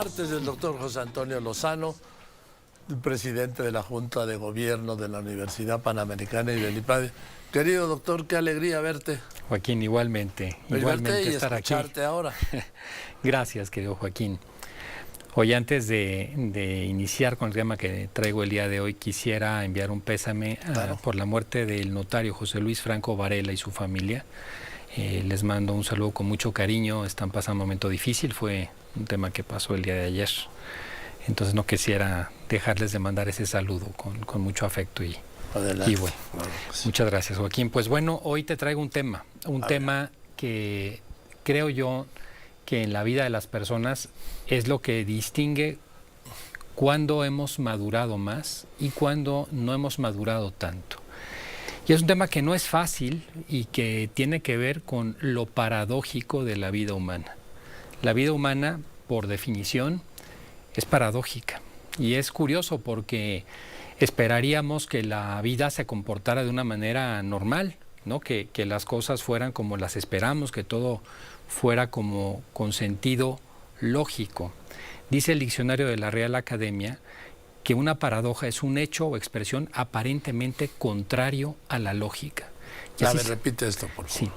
Martes del doctor José Antonio Lozano, presidente de la Junta de Gobierno de la Universidad Panamericana y del IPADE. Querido doctor, qué alegría verte. Joaquín, igualmente Verte y estar escucharte aquí. ahora. Gracias, querido Joaquín. Hoy, antes de iniciar con el tema que traigo el día de hoy, quisiera enviar un pésame por la muerte del notario José Luis Franco Varela y su familia. Les mando un saludo con mucho cariño. Están pasando un momento difícil, fue un tema que pasó el día de ayer. Entonces no quisiera dejarles de mandar ese saludo con mucho afecto y bueno, muchas gracias, Joaquín. Pues bueno, hoy te traigo un tema que creo yo que en la vida de las personas es lo que distingue cuándo hemos madurado más y cuándo no hemos madurado tanto. Y es un tema que no es fácil y que tiene que ver con lo paradójico de la vida humana. La vida humana, por definición, es paradójica. Y es curioso porque esperaríamos que la vida se comportara de una manera normal, ¿no? Que las cosas fueran como las esperamos, que todo fuera como con sentido lógico. Dice el diccionario de la Real Academia que una paradoja es un hecho o expresión aparentemente contrario a la lógica. A ver, repite esto, por favor.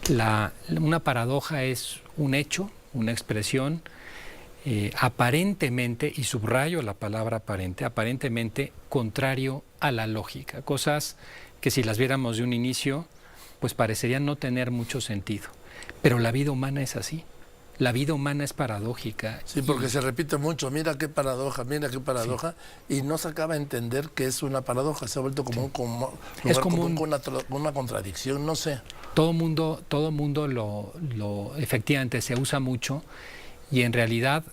Sí. Una paradoja es un hecho, una expresión aparentemente, y subrayo la palabra aparentemente contrario a la lógica. Cosas que si las viéramos de un inicio, pues parecerían no tener mucho sentido. Pero la vida humana es así. La vida humana es paradójica. Sí, porque se repite mucho, mira qué paradoja, sí. Y no se acaba de entender que es una paradoja, se ha vuelto como una contradicción, no sé. Todo mundo efectivamente se usa mucho y en realidad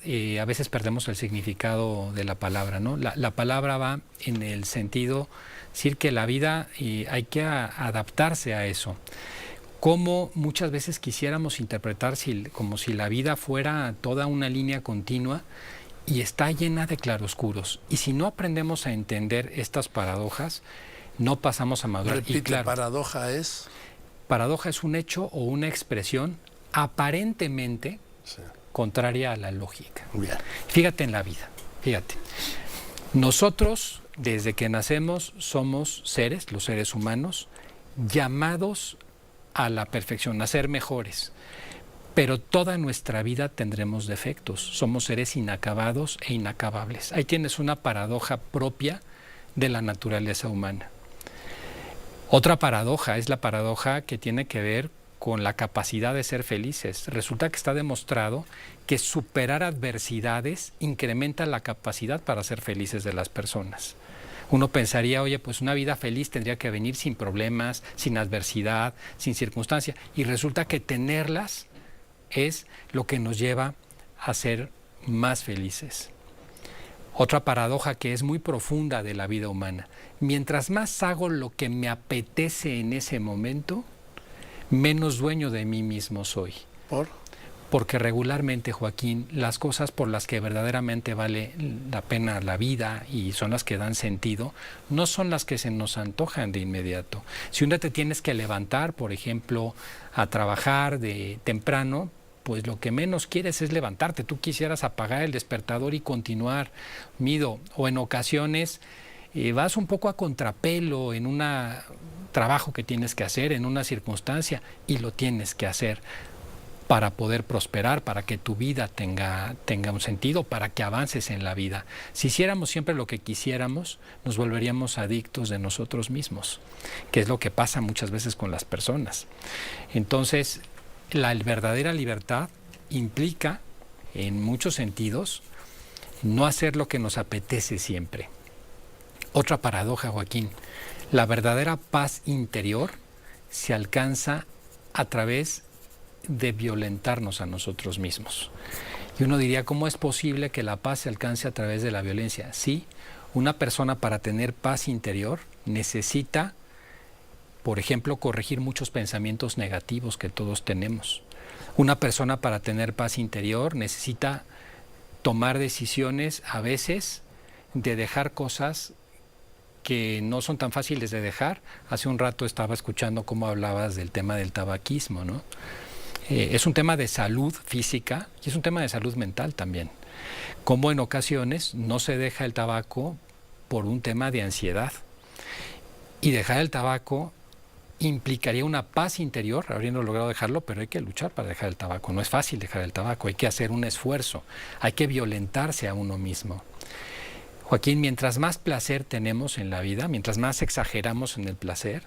a veces perdemos el significado de la palabra, ¿no? La palabra va en el sentido, decir que la vida hay que adaptarse a eso. Como muchas veces quisiéramos interpretar como si la vida fuera toda una línea continua y está llena de claroscuros. Y si no aprendemos a entender estas paradojas, no pasamos a madurar. Repite, y claro, paradoja es... Paradoja es un hecho o una expresión aparentemente contraria a la lógica. Bien. Fíjate en la vida, fíjate. Nosotros, desde que nacemos, somos seres, los seres humanos, llamados a la perfección, a ser mejores. Pero toda nuestra vida tendremos defectos. Somos seres inacabados e inacabables. Ahí tienes una paradoja propia de la naturaleza humana. Otra paradoja es la paradoja que tiene que ver con la capacidad de ser felices. Resulta que está demostrado que superar adversidades incrementa la capacidad para ser felices de las personas. Uno pensaría, oye, pues una vida feliz tendría que venir sin problemas, sin adversidad, sin circunstancia. Y resulta que tenerlas es lo que nos lleva a ser más felices. Otra paradoja que es muy profunda de la vida humana. Mientras más hago lo que me apetece en ese momento, menos dueño de mí mismo soy. ¿Por? Porque regularmente, Joaquín, las cosas por las que verdaderamente vale la pena la vida y son las que dan sentido, no son las que se nos antojan de inmediato. Si un día te tienes que levantar, por ejemplo, a trabajar de temprano, pues lo que menos quieres es levantarte. Tú quisieras apagar el despertador y continuar, o en ocasiones vas un poco a contrapelo en un trabajo que tienes que hacer, en una circunstancia, y lo tienes que hacer para poder prosperar, para que tu vida tenga un sentido, para que avances en la vida. Si hiciéramos siempre lo que quisiéramos, nos volveríamos adictos de nosotros mismos, que es lo que pasa muchas veces con las personas. Entonces, la verdadera libertad implica, en muchos sentidos, no hacer lo que nos apetece siempre. Otra paradoja, Joaquín, la verdadera paz interior se alcanza a través de violentarnos a nosotros mismos. Y uno diría, ¿cómo es posible que la paz se alcance a través de la violencia? Sí, una persona para tener paz interior necesita, por ejemplo, corregir muchos pensamientos negativos que todos tenemos. Una persona para tener paz interior necesita tomar decisiones a veces de dejar cosas que no son tan fáciles de dejar. Hace un rato estaba escuchando cómo hablabas del tema del tabaquismo, ¿no? Es un tema de salud física y es un tema de salud mental también. como en ocasiones no se deja el tabaco por un tema de ansiedad. Y dejar el tabaco implicaría una paz interior, habiendo logrado dejarlo, pero hay que luchar para dejar el tabaco. No es fácil dejar el tabaco, hay que hacer un esfuerzo, hay que violentarse a uno mismo. Joaquín, mientras más placer tenemos en la vida, mientras más exageramos en el placer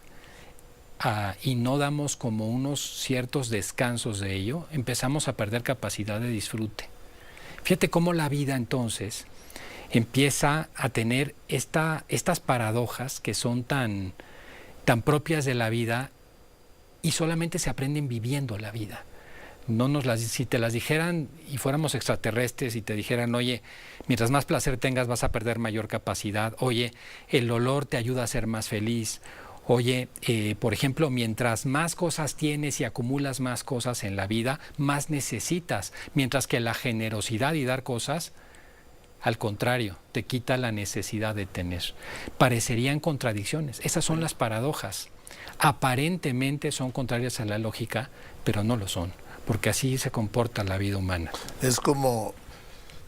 y no damos como unos ciertos descansos de ello, empezamos a perder capacidad de disfrute. Fíjate cómo la vida entonces empieza a tener estas paradojas que son tan propias de la vida y solamente se aprenden viviendo la vida. Si te las dijeran y fuéramos extraterrestres y te dijeran, oye, mientras más placer tengas vas a perder mayor capacidad, oye, el olor te ayuda a ser más feliz, oye, por ejemplo, mientras más cosas tienes y acumulas más cosas en la vida, más necesitas, mientras que la generosidad y dar cosas, al contrario, te quita la necesidad de tener. Parecerían contradicciones, esas son las paradojas. Aparentemente son contrarias a la lógica, pero no lo son, porque así se comporta la vida humana. Es como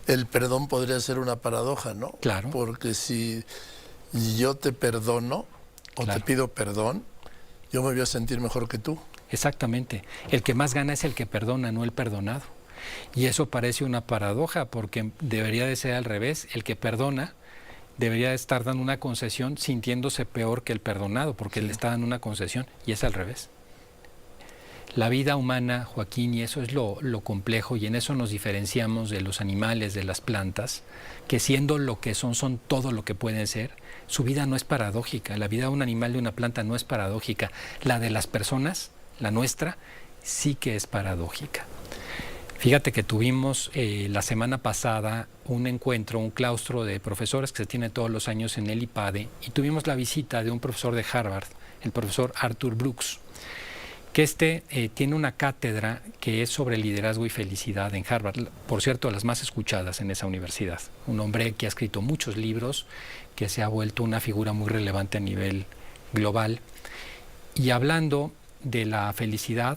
el perdón podría ser una paradoja, ¿no? Claro. Porque si yo te perdono o claro. te pido perdón, yo me voy a sentir mejor que tú. Exactamente. El que más gana es el que perdona, no el perdonado. Y eso parece una paradoja, porque debería de ser al revés. El que perdona debería de estar dando una concesión sintiéndose peor que el perdonado, porque le está dando una concesión, y es al revés. La vida humana, Joaquín, y eso es lo complejo, y en eso nos diferenciamos de los animales, de las plantas, que siendo lo que son todo lo que pueden ser. Su vida no es paradójica, la vida de un animal, de una planta no es paradójica. La de las personas, la nuestra, sí que es paradójica. Fíjate que tuvimos la semana pasada un encuentro, un claustro de profesores que se tiene todos los años en el IPADE, y tuvimos la visita de un profesor de Harvard, el profesor Arthur Brooks, que tiene una cátedra que es sobre liderazgo y felicidad en Harvard, por cierto, las más escuchadas en esa universidad. Un hombre que ha escrito muchos libros, que se ha vuelto una figura muy relevante a nivel global. Y hablando de la felicidad,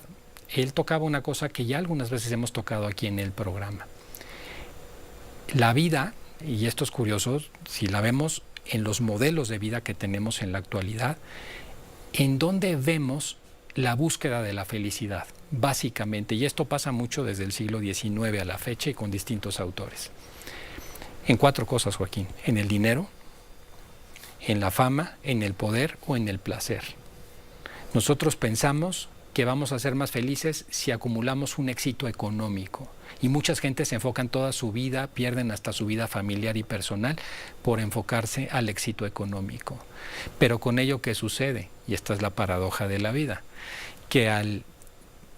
él tocaba una cosa que ya algunas veces hemos tocado aquí en el programa. La vida, y esto es curioso, si la vemos en los modelos de vida que tenemos en la actualidad, en donde vemos la búsqueda de la felicidad, básicamente, y esto pasa mucho desde el siglo XIX a la fecha y con distintos autores. En 4 cosas, Joaquín: en el dinero, en la fama, en el poder o en el placer. Nosotros pensamos que vamos a ser más felices si acumulamos un éxito económico. Y muchas gentes se enfocan toda su vida, pierden hasta su vida familiar y personal por enfocarse al éxito económico. Pero con ello, ¿qué sucede? Y esta es la paradoja de la vida, que al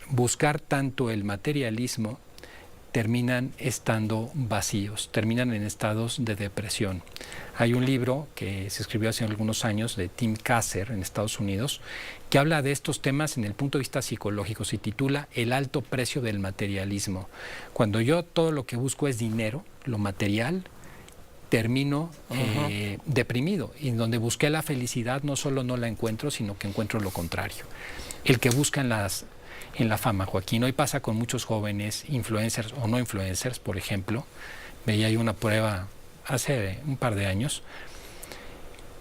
buscar tanto el materialismo, terminan estando vacíos, terminan en estados de depresión. Hay un libro que se escribió hace algunos años de Tim Kasser en Estados Unidos, que habla de estos temas en el punto de vista psicológico. Se titula El alto precio del materialismo. Cuando yo todo lo que busco es dinero, lo material, termino deprimido. Y donde busqué la felicidad no solo no la encuentro, sino que encuentro lo contrario. El que busca en la fama, Joaquín. Hoy pasa con muchos jóvenes, influencers o no influencers, por ejemplo. Veía yo una prueba hace un par de años,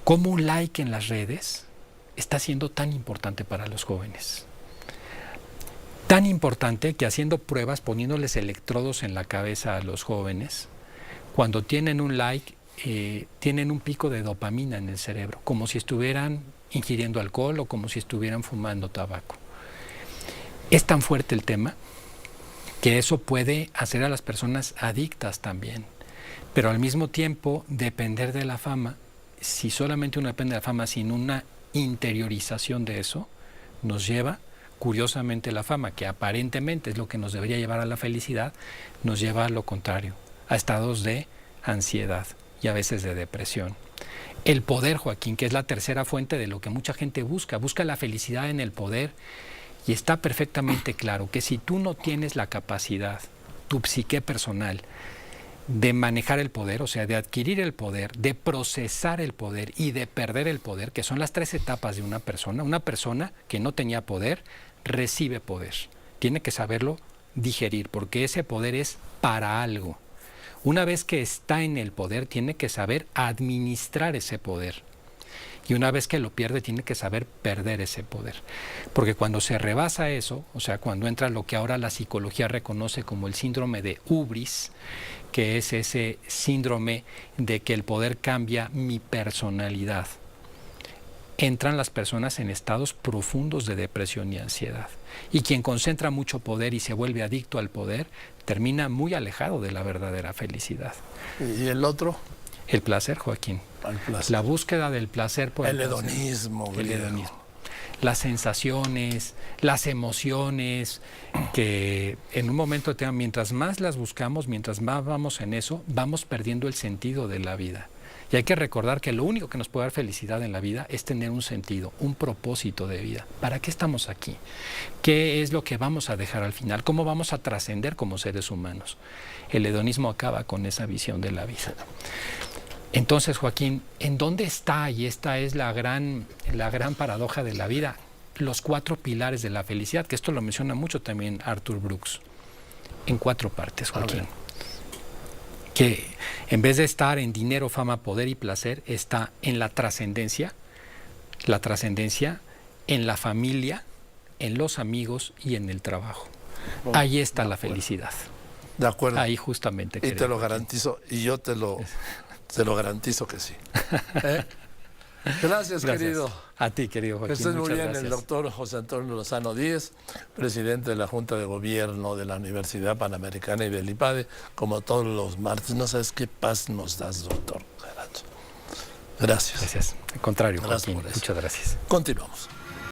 cómo un like en las redes está siendo tan importante para los jóvenes. Tan importante que haciendo pruebas, poniéndoles electrodos en la cabeza a los jóvenes, cuando tienen un like, tienen un pico de dopamina en el cerebro, como si estuvieran ingiriendo alcohol o como si estuvieran fumando tabaco. Es tan fuerte el tema que eso puede hacer a las personas adictas también. Pero al mismo tiempo, depender de la fama, si solamente uno depende de la fama sin una interiorización de eso, nos lleva, curiosamente, la fama, que aparentemente es lo que nos debería llevar a la felicidad, nos lleva a lo contrario, a estados de ansiedad y a veces de depresión. El poder, Joaquín, que es la tercera fuente de lo que mucha gente busca la felicidad en el poder. Y está perfectamente claro que si tú no tienes la capacidad, tu psique personal, de manejar el poder, o sea, de adquirir el poder, de procesar el poder y de perder el poder, que son las 3 etapas de una persona que no tenía poder, recibe poder. Tiene que saberlo digerir, porque ese poder es para algo. Una vez que está en el poder, tiene que saber administrar ese poder. Y una vez que lo pierde, tiene que saber perder ese poder. Porque cuando se rebasa eso, o sea, cuando entra lo que ahora la psicología reconoce como el síndrome de hubris, que es ese síndrome de que el poder cambia mi personalidad, entran las personas en estados profundos de depresión y ansiedad. Y quien concentra mucho poder y se vuelve adicto al poder, termina muy alejado de la verdadera felicidad. ¿Y el otro? El placer, Joaquín. El placer. La búsqueda del placer por el hedonismo. El hedonismo. Las sensaciones, las emociones, que en un momento, mientras más las buscamos, mientras más vamos en eso, vamos perdiendo el sentido de la vida. Y hay que recordar que lo único que nos puede dar felicidad en la vida es tener un sentido, un propósito de vida. ¿Para qué estamos aquí? ¿Qué es lo que vamos a dejar al final? ¿Cómo vamos a trascender como seres humanos? El hedonismo acaba con esa visión de la vida. Entonces, Joaquín, ¿en dónde está? Y esta es la gran paradoja de la vida. Los 4 pilares de la felicidad, que esto lo menciona mucho también Arthur Brooks, en 4 partes, Joaquín. Que en vez de estar en dinero, fama, poder y placer, está en la trascendencia, en la familia, en los amigos y en el trabajo. Ahí está la felicidad. De acuerdo. Ahí justamente. Y te lo garantizo, y yo te lo garantizo que sí. Gracias, querido. A ti, querido Joaquín. Que estés muy bien, gracias. El doctor José Antonio Lozano Díez, presidente de la Junta de Gobierno de la Universidad Panamericana y del IPADE, como todos los martes. No sabes qué paz nos das, doctor Gerardo. Gracias. Gracias. Al contrario, Gracias Joaquín. Muchas gracias. Continuamos.